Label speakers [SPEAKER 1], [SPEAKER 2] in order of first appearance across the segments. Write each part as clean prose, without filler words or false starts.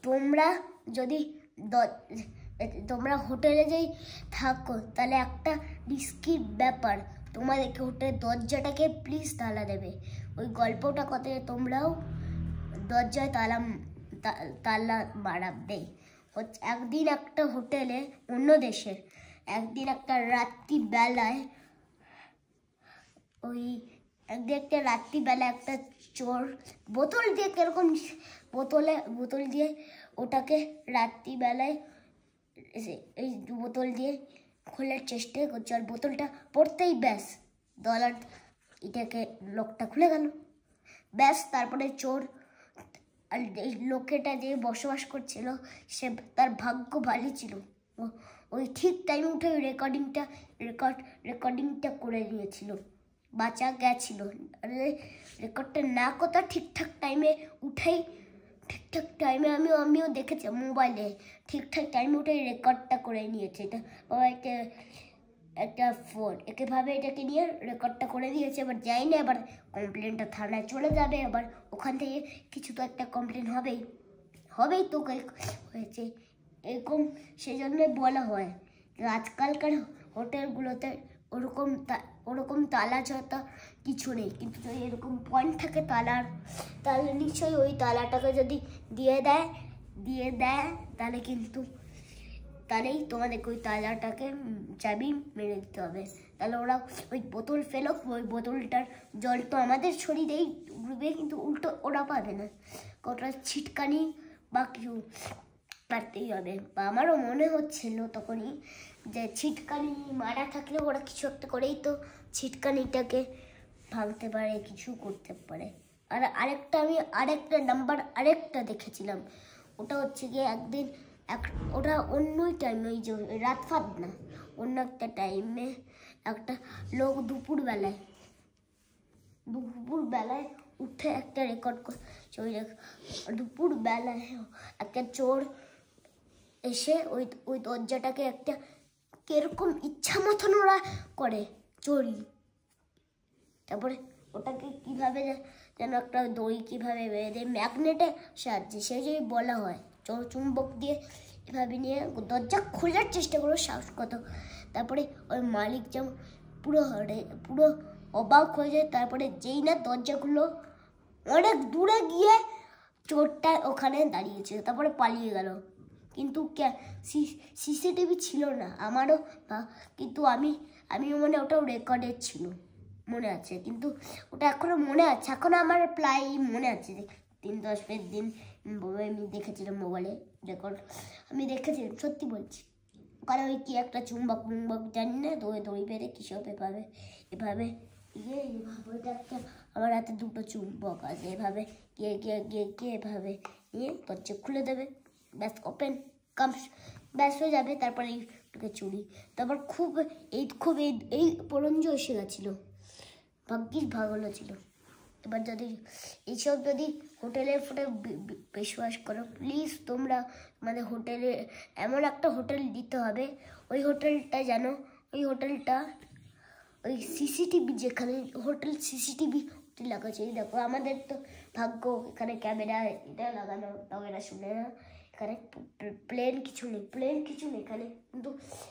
[SPEAKER 1] তোমরা যদি তোমরা হোটেলে যেই থাকো তাহলে একটা রিস্কির ব্যাপার, তোমাদেরকে হোটেলের দরজাটাকে প্লিজ তালা দেবে। ওই গল্পটা কত তোমরাও দরজায় তালা মারাবে। একদিন একটা হোটেলে, অন্য দেশের, একদিন একটা রাত্রিবেলায় একটা চোর বোতল দিয়ে কিরকম বোতল দিয়ে ওটাকে রাত্রিবেলায় এই বোতল দিয়ে খোলার চেষ্টা করছে, আর বোতলটা পড়তেই ব্যাস এটাকে লোকটা খুলে গেল। ব্যাস তারপরে চোর আর এই লোকেটা যে বসবাস করছিল সে তার ভাগ্য ভালো ছিল, ওই ঠিক টাইমে উঠে রেকর্ডিংটা করে নিয়েছিল, বাঁচা গেছিল। রেকর্ডটা না কথা ঠিকঠাক টাইমে উঠেই ঠিকঠাক টাইমে আমিও দেখেছি মোবাইলে, ঠিকঠাক টাইমে উঠে রেকর্ডটা করে নিয়েছে। এটা একটা ফোন একেভাবে এটাকে নিয়ে রেকর্ডটা করে দিয়েছে। এবার যাই না, এবার কমপ্লেনটা থানায় চলে যাবে, আবার ওখান থেকে কিছু তো একটা কমপ্লেন হবেই তো হয়েছে এরকম। সেই জন্য বলা হয় আজকালকার হোটেলগুলোতে ওরকম তালা ছাড়া কিছু নেই, কিন্তু যদি এরকম পয়েন্ট থাকে তাহলে নিশ্চয়ই ওই তালাটাকে যদি দিয়ে দেয় তাহলেই তোমাদেরকে ওই তালাটাকে চাবি মেরে দিতে হবে। তাহলে ওরা ওই বোতল ফেলক, ওই বোতলটার জল তো আমাদের শরীরেই ডুবে, কিন্তু উল্টো ওরা পাবে না, ওটা ছিটকানি বা কিছু মারতেই হবে। বা আমারও মনে হচ্ছিল তখনই যে ছিটকানি মারা থাকলে ওরা কিছু একটা করেই তো ছিটকানিটাকে ভাঙতে পারে, কিছু করতে পারে। আর আরেকটা নাম্বার দেখেছিলাম, ওটা হচ্ছে গিয়ে একদিন ওটা অন্যই টাইমে, ওই যে রাত ফাঁদ না, অন্য একটা টাইমে একটা লোক দুপুরবেলায় উঠে একটা রেকর্ড করছে। দুপুরবেলায় একটা চোর এসে ওই দরজাটাকে একটা কিরকম ইচ্ছা মতন ওরা করে চোরি। তারপরে ওটাকে কিভাবে যেন একটা দড়ি কিভাবে বেঁধে ম্যাগনেটের সাহায্যে, সেই যে বলা হয় চুম্বক দিয়ে এভাবে নিয়ে দরজা খোলার চেষ্টা করো, সাহস কত। তারপরে ওই মালিক যেমন পুরো অবাক হয়ে যায়। তারপরে যেই না দরজাগুলো অনেক দূরে গিয়ে চোরটা ওখানে দাঁড়িয়েছিল, তারপরে পালিয়ে গেল। কিন্তু সিসিটিভি ছিল না আমারও, কিন্তু আমি মনে ওটাও রেকর্ডের ছিল মনে আছে, কিন্তু ওটা এখনো মনে আছে, এখনো আমার প্রায় মনে আছে। 3-10 দিন আমি দেখেছিলাম মোবাইলে রেকর্ড, আমি দেখেছিলাম, সত্যি বলছি। কারণ ওই কি একটা চুম্বক জানি না, তো দড়ি বেঁধে কিসব এভাবে একটা আমার হাতে দুটো চুম্বক আছে, এভাবে গিয়ে এভাবে নিয়ে দরজা খুলে দেবে, ব্যাস ওপেন ব্যাস হয়ে যাবে। তারপরে এইটাকে চুরি, তারপর খুব এই পরঞ্জ এসে গেছিলো, ভাগ্যিস ভালো ছিল। এবার এইসব যদি হোটেলের বিশ্বাস করো, প্লিজ তোমরা আমাদের হোটেলে এমন একটা হোটেল দিতে হবে, ওই হোটেলটা ওই সিসিটিভি, যেখানে হোটেল সিসিটিভি লাগাচ্ছে। দেখো আমাদের তো ভাগ্য এখানে ক্যামেরা এটা লাগানো, তাও এরা শুনে না। এখানে প্লেন কিছু নেই এখানে, কিন্তু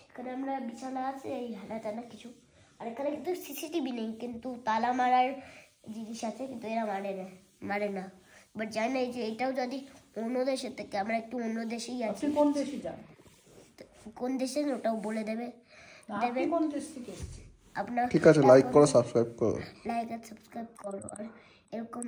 [SPEAKER 1] এখানে আমরা বিছানা আছে, এই হানা টানা কিছু, আর এখানে কিন্তু সিসিটিভি নেই, কিন্তু তালা মারার জিনিস আছে, কিন্তু এরা মারে না। বাট জানি না যে এটাও যদি অন্য দেশের থেকে, আমরা একটু অন্য দেশেই আছি, কোন দেশে ওটাও বলে দেবে। আপনার ঠিক আছে, লাইক আর সাবস্ক্রাইব করো আর এরকম